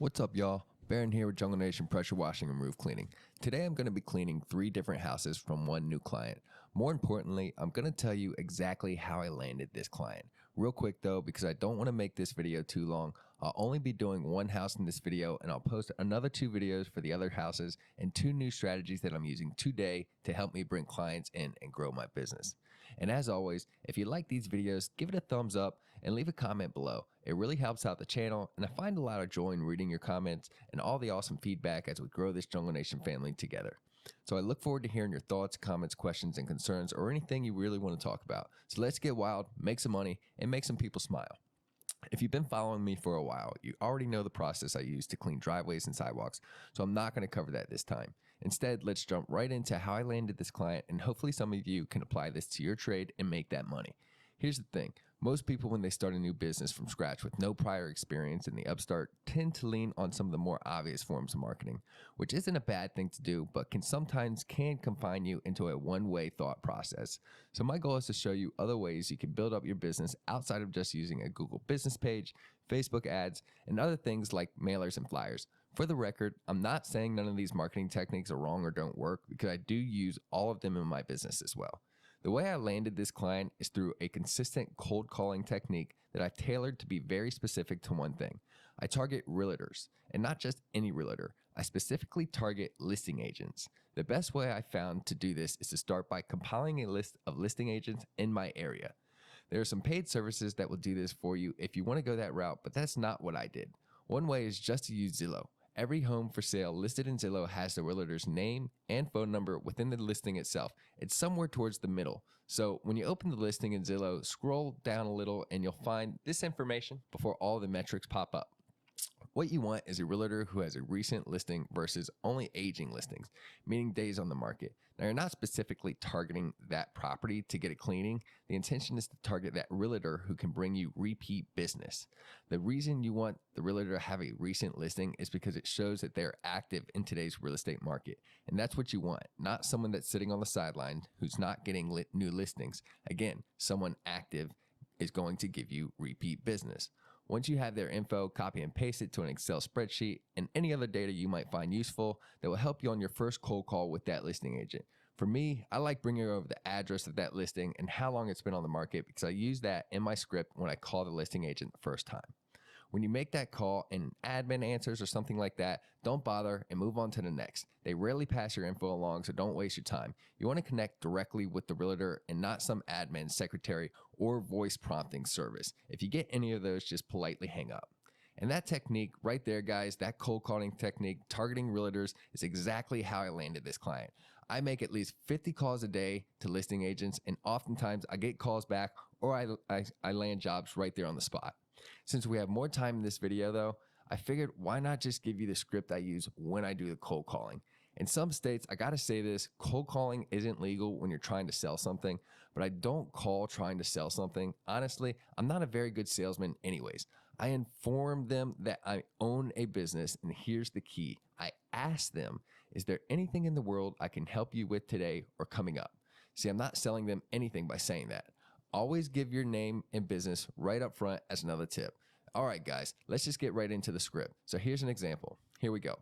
What's up, y'all? Barron here with Jungle Nation Pressure Washing and Roof Cleaning. Today I'm going to be cleaning 3 different houses from one new client. More importantly, I'm going to tell you exactly how I landed this client. Real quick though, because I don't want to make this video too long, I'll only be doing one house in this video and I'll post another 2 videos for the other houses and 2 new strategies that I'm using today to help me bring clients in and grow my business. And as always, if you like these videos, give it a thumbs up and leave a comment below. It really helps out the channel, and I find a lot of joy in reading your comments and all the awesome feedback as we grow this Jungle Nation family together. So I look forward to hearing your thoughts, comments, questions, and concerns, or anything you really want to talk about. So let's get wild, make some money, and make some people smile. If you've been following me for a while, you already know the process I use to clean driveways and sidewalks, so I'm not going to cover that this time. Instead, let's jump right into how I landed this client, and hopefully some of you can apply this to your trade and make that money. Here's the thing. Most people, when they start a new business from scratch with no prior experience in the upstart, tend to lean on some of the more obvious forms of marketing, which isn't a bad thing to do, but sometimes can confine you into a one-way thought process. So my goal is to show you other ways you can build up your business outside of just using a Google business page, Facebook ads, and other things like mailers and flyers. For the record, I'm not saying none of these marketing techniques are wrong or don't work, because I do use all of them in my business as well. The way I landed this client is through a consistent cold calling technique that I've tailored to be very specific to one thing. I target realtors, and not just any realtor. I specifically target listing agents. The best way I found to do this is to start by compiling a list of listing agents in my area. There are some paid services that will do this for you if you want to go that route, but that's not what I did. One way is just to use Zillow. Every home for sale listed in Zillow has the realtor's name and phone number within the listing itself. It's somewhere towards the middle. So when you open the listing in Zillow, scroll down a little and you'll find this information before all the metrics pop up. What you want is a realtor who has a recent listing versus only aging listings, meaning days on the market. Now, you're not specifically targeting that property to get a cleaning. The intention is to target that realtor who can bring you repeat business. The reason you want the realtor to have a recent listing is because it shows that they're active in today's real estate market. And that's what you want, not someone that's sitting on the sideline who's not getting new listings. Again, someone active is going to give you repeat business. Once you have their info, copy and paste it to an Excel spreadsheet and any other data you might find useful that will help you on your first cold call with that listing agent. For me, I like bringing over the address of that listing and how long it's been on the market, because I use that in my script when I call the listing agent the first time. When you make that call and admin answers or something like that, don't bother and move on to the next. They rarely pass your info along, so don't waste your time. You want to connect directly with the realtor and not some admin, secretary, or voice prompting service. If you get any of those, just politely hang up. And that technique right there, guys, that cold calling technique, targeting realtors, is exactly how I landed this client. I make at least 50 calls a day to listing agents, and oftentimes I get calls back or I land jobs right there on the spot. Since we have more time in this video though, I figured why not just give you the script I use when I do the cold calling. In some states, I gotta say this, cold calling isn't legal when you're trying to sell something, but I don't call trying to sell something. Honestly, I'm not a very good salesman anyways. I inform them that I own a business, and here's the key. I ask them, is there anything in the world I can help you with today or coming up? See, I'm not selling them anything by saying that. Always give your name and business right up front as another tip. All right, guys, let's just get right into the script. So here's an example. Here we go.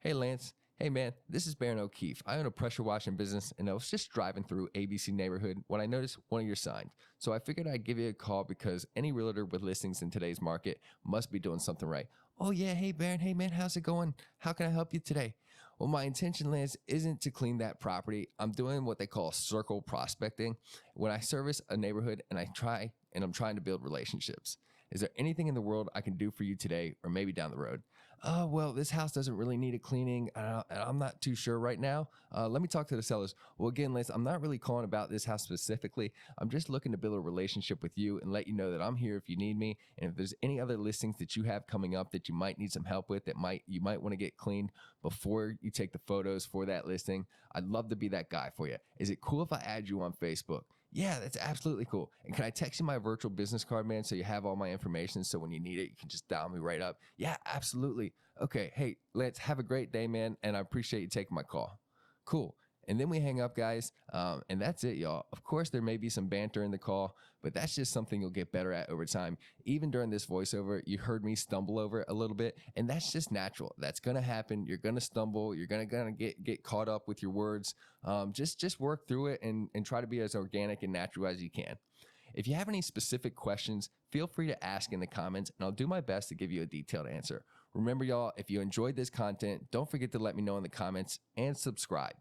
Hey, Lance. Hey, man, this is Barron O'Keefe. I own a pressure washing business, and I was just driving through ABC neighborhood when I noticed one of your signs. So I figured I'd give you a call because any realtor with listings in today's market must be doing something right. Oh, yeah. Hey, Barron. Hey, man, how's it going? How can I help you today? Well, my intention, Lance, isn't to clean that property. I'm doing what they call circle prospecting. When I service a neighborhood and I'm trying to build relationships. Is there anything in the world I can do for you today or maybe down the road? Oh, well, this house doesn't really need a cleaning. I'm not too sure right now. Let me talk to the sellers. Well, again, Liz, I'm not really calling about this house specifically. I'm just looking to build a relationship with you and let you know that I'm here if you need me. And if there's any other listings that you have coming up that you might need some help with, that you might want to get cleaned before you take the photos for that listing, I'd love to be that guy for you. Is it cool if I add you on Facebook? Yeah, that's absolutely cool. And can I text you my virtual business card, man, so you have all my information, so when you need it, you can just dial me right up? Yeah, absolutely. Okay, hey, Lance, have a great day, man, and I appreciate you taking my call. Cool. And then we hang up, guys, and that's it, y'all. Of course, there may be some banter in the call, but that's just something you'll get better at over time. Even during this voiceover, you heard me stumble over it a little bit, and that's just natural. That's going to happen. You're going to stumble. You're going to get caught up with your words. Just work through it and try to be as organic and natural as you can. If you have any specific questions, feel free to ask in the comments, and I'll do my best to give you a detailed answer. Remember, y'all, if you enjoyed this content, don't forget to let me know in the comments and subscribe.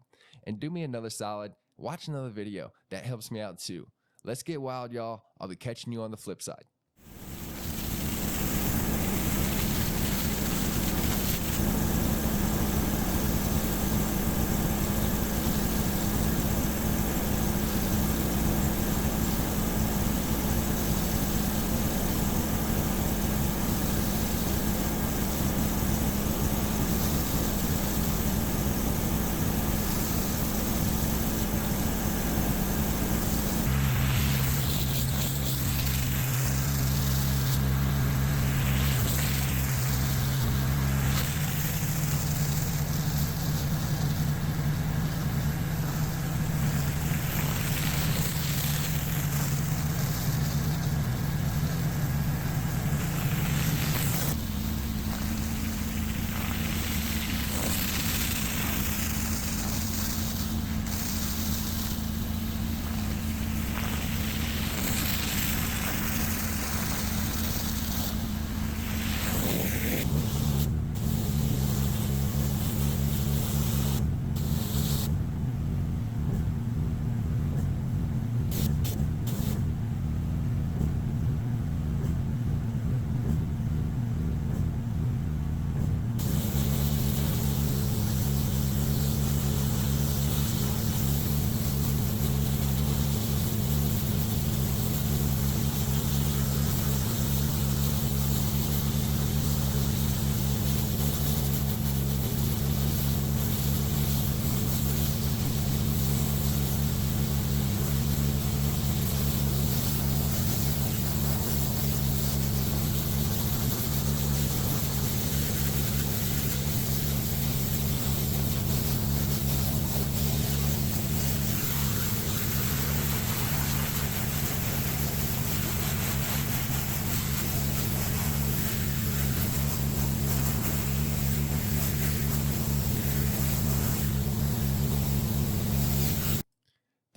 And do me another solid, watch another video. That helps me out too. Let's get wild, y'all. I'll be catching you on the flip side.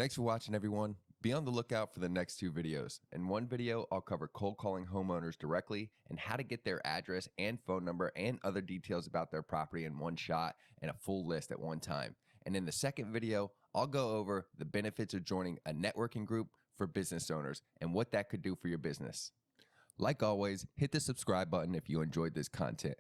Thanks for watching, everyone. Be on the lookout for the next 2 videos. In one video, I'll cover cold calling homeowners directly and how to get their address and phone number and other details about their property in one shot and a full list at one time. And in the second video, I'll go over the benefits of joining a networking group for business owners and what that could do for your business. Like always, hit the subscribe button if you enjoyed this content.